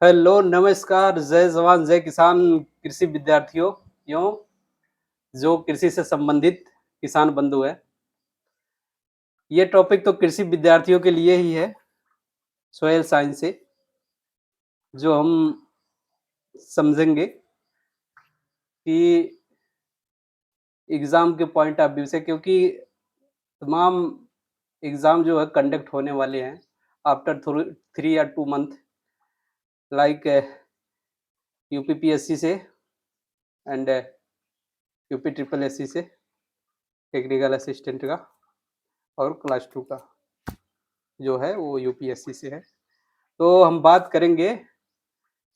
Hello, नमस्कार, जय जवान, जय किसान कृषि विद्यार्थियों एवं जो कृषि से संबंधित किसान बंधु हैं। ये टॉपिक तो कृषि विद्यार्थियों के लिए ही है, सॉइल साइंस से, जो हम समझेंगे कि एग्ज़ाम के पॉइंट ऑफ व्यू से क्योंकि तमाम एग्ज़ाम जो है कंडक्ट होने वाले हैं आफ्टर 3 या 2 मंथ लाइक यूपीपीएससी से एंड यूपी ट्रिपल एससी से, टेक्निकल असिस्टेंट का और क्लास 2 का जो है वो यूपीएससी से है। तो हम बात करेंगे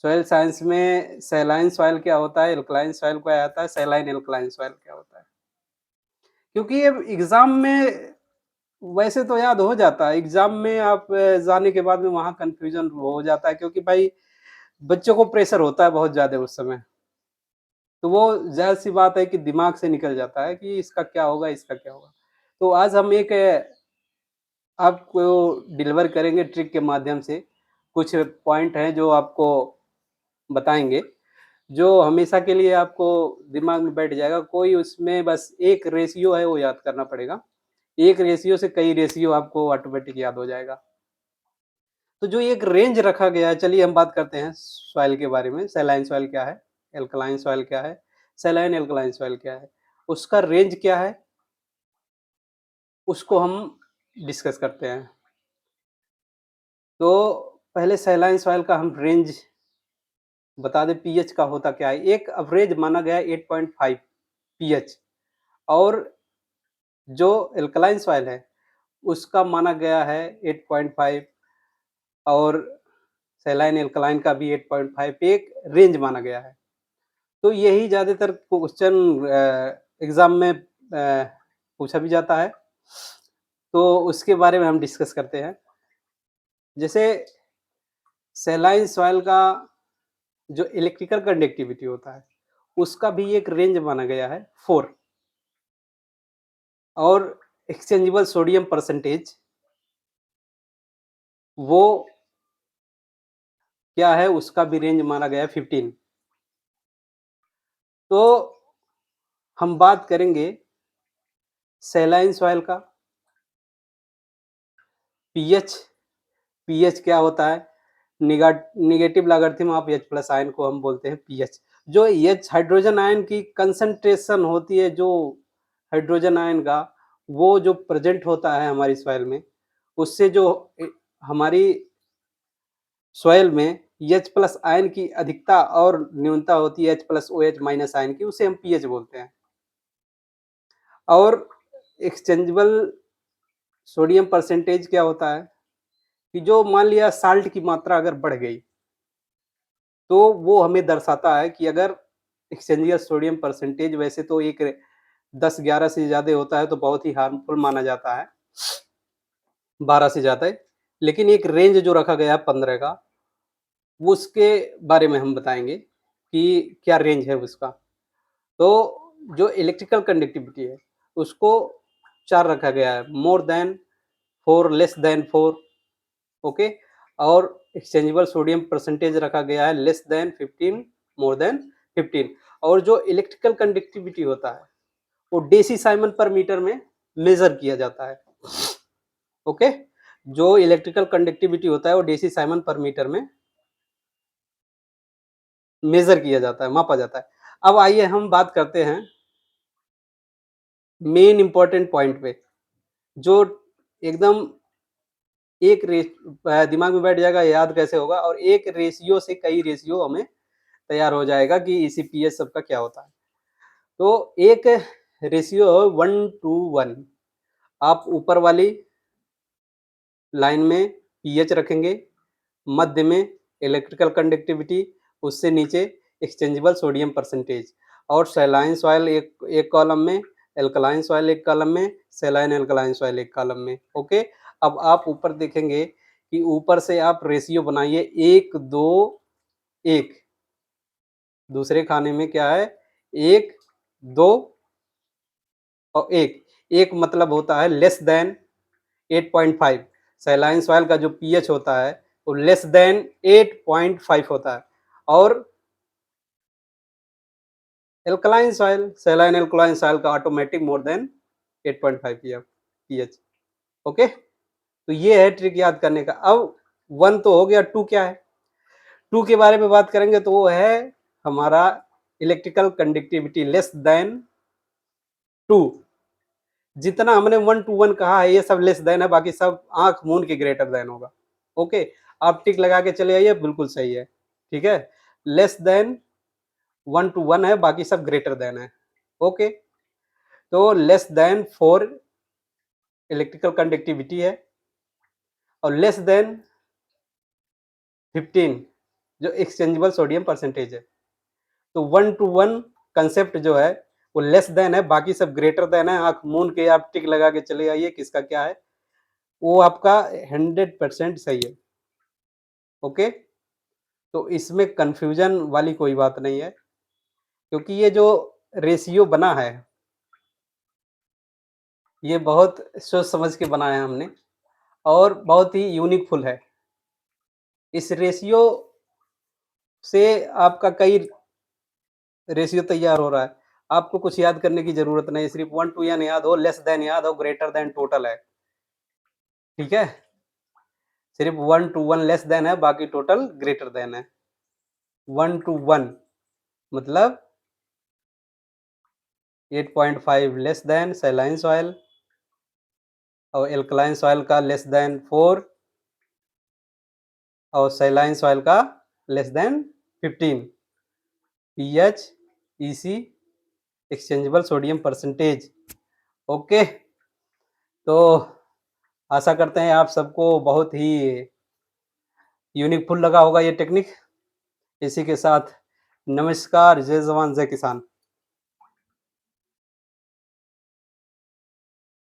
सॉइल साइंस में सैलाइन सॉइल क्या होता है, एल्कलाइन सॉइल क्या आता है, सैलाइन एल्कलाइन सॉइल क्या होता है। क्योंकि ये एग्ज़ाम में वैसे तो याद हो जाता है, एग्ज़ाम में आप जाने के बाद में वहाँ कन्फ्यूज़न हो जाता है क्योंकि भाई बच्चों को प्रेशर होता है बहुत ज़्यादा उस समय। तो वो ज़ाहिर-सी बात है कि दिमाग से निकल जाता है कि इसका क्या होगा, इसका क्या होगा। तो आज हम एक आपको डिलीवर करेंगे ट्रिक के माध्यम से, कुछ पॉइंट हैं जो आपको बताएँगे, जो हमेशा के लिए आपको दिमाग में बैठ जाएगा। कोई उसमें बस एक रेशियो है वो याद करना पड़ेगा। एक रेशियो से कई रेशियो आपको ऑटोमेटिक याद हो जाएगा। तो जो एक रेंज रखा गया है चलिए हम बात करते हैं सॉइल के बारे में, सैलाइन सॉइल क्या है? एल्कलाइन सॉइल क्या है? सैलाइन एल्कलाइन सॉइल क्या है? उसका रेंज क्या है? उसको हम डिस्कस करते हैं। तो पहले सैलाइन सॉइल का हम रेंज बता दें पीएच का होता क्या है? एक एवरेज माना गया है 8.5 पीएच और जो एल्कलाइन सॉइल है, उसका माना गया है 8.5 और सैलाइन एल्कलाइन का भी 8.5 एक रेंज माना गया है। तो यही ज़्यादातर क्वेश्चन एग्ज़ाम में पूछा भी जाता है। तो उसके बारे में हम डिस्कस करते हैं। जैसे सैलाइन सॉइल का जो इलेक्ट्रिकल कंडक्टिविटी होता है, उसका भी एक रेंज माना गया है 4 और एक्सचेंजेबल सोडियम परसेंटेज वो क्या है उसका भी रेंज माना गया है 15। तो हम बात करेंगे सैलाइन सॉइल का पीएच, पीएच क्या होता है? Negative logarithm of H plus ion को हम बोलते हैं पीएच। जो H हाइड्रोजन आयन की कंसंट्रेशन होती है जो हाइड्रोजन आयन का, वो जो प्रेज़ेंट होता है हमारी सॉइल में, उससे जो हमारी सॉइल में H प्लस आयन की अधिकता और न्यूनता होती है H plus OH minus ion की, उसे हम पीएच बोलते हैं। और एक्सचेंजेबल सोडियम परसेंटेज क्या होता है? कि जो मान लिया साल्ट की मात्रा अगर बढ़ गई, तो वो हमें दर्शाता है कि अगर एक्सचेंजियल सोडियम परसेंटेज वैसे तो एक 10-11 से ज़्यादा होता है तो बहुत ही हार्मफुल माना जाता है, 12 से ज़्यादा है। लेकिन एक रेंज जो रखा गया है 15 का, वो उसके बारे में हम बताएँगे कि क्या रेंज है उसका। तो जो इलेक्ट्रिकल कंडक्टिविटी है, उसको 4 रखा गया है, more than 4, less than 4 okay और एक्सचेंजेबल सोडियम परसेंटेज रखा गया है लेस देन 15 मोर देन 15 और जो इलेक्ट्रिकल कंडक्टिविटी होता है वो डेसी साइमन पर मीटर में मेजर किया जाता है ओके जो इलेक्ट्रिकल कंडक्टिविटी होता है वो डेसी साइमन पर मीटर में मेजर किया जाता है मापा जाता है। अब आइए हम बात करते हैं मेन इंपॉर्टेंट पॉइंट पे जो एकदम एक दिमाग में बैठ जाएगा याद कैसे होगा और एक रेशियो से कई रेशियो हमें तैयार हो जाएगा कि ईसीपीएस सबका क्या होता है। तो एक रेशियो 1:1 आप ऊपर वाली लाइन में पीएच रखेंगे, मध्य में इलेक्ट्रिकल कंडक्टिविटी, उससे नीचे एक्सचेंजेबल सोडियम परसेंटेज और सैलाइन सॉइल एक एक कॉलम में, एल्कलाइन सॉइल एक कॉलम में, सैलाइन एल्कलाइन सॉइल एक कॉलम में। ओके, अब आप ऊपर देखेंगे कि ऊपर से आप रेशियो बनाइए 1:2:1 दूसरे खाने में क्या है 1:2 और 1 1 मतलब होता है लेस देन 8.5 सैलाइन सॉइल का जो पीएच होता है वो लेस देन 8.5 होता है। और alkaline soil, saline alkaline soil का automatic more than 8.5 pH. Okay, तो ये है ट्रिक याद करने का। अब 1 तो हो गया, 2 क्या है? 2 के बारे में बात करेंगे तो वो है हमारा इलेक्ट्रिकल कंडक्टिविटी लेस देन 2। जितना हमने 1 to 1 कहा है ये सब लेस देन है, बाकी सब आंख मूंद के ग्रेटर देन होगा। ओके, आप टिक लगा के चले आइए, बिल्कुल सही है। ठीक है, लेस देन 1 to 1 है, बाकी सब ग्रेटर देन है। ओके, तो लेस देन 4 इलेक्ट्रिकल कंडक्टिविटी है और लेस देन 15 जो एक्सचेंजेबल सोडियम परसेंटेज है। तो 1 to 1 कंसेप्ट जो है वो लेस देन है, बाकी सब ग्रेटर देन है। आंख मूंद के आप टिक लगा के चले आइए किसका क्या है, वो आपका 100% सही है। ओके, तो इसमें कंफ्यूजन वाली कोई बात नहीं है, क्योंकि ये जो रेशियो बना है ये बहुत सोच समझ के बनाया है हमने और बहुत ही यूनिकफुल है। इस रेशियो से आपका कई रेशियो तैयार हो रहा है। आपको कुछ याद करने की ज़रूरत नहीं है, सिर्फ 1 to n याद हो, लेस देन याद हो, ग्रेटर देन टोटल है। ठीक है? सिर्फ 1 to 1 लेस देन है, बाकी टोटल ग्रेटर देन है। 1 to 1 मतलब 8.5 लेस देन सैलाइन सॉइल और एल्कलाइन सॉइल का लेस देन 4 और सैलाइन सॉइल का less than 15। PH, EC, exchangeable sodium percentage. Okay, तो आशा करते हैं आप सबको बहुत ही यूनिकफुल लगा होगा ये टेक्निक। इसी के साथ नमस्कार, जय जवान जय किसान।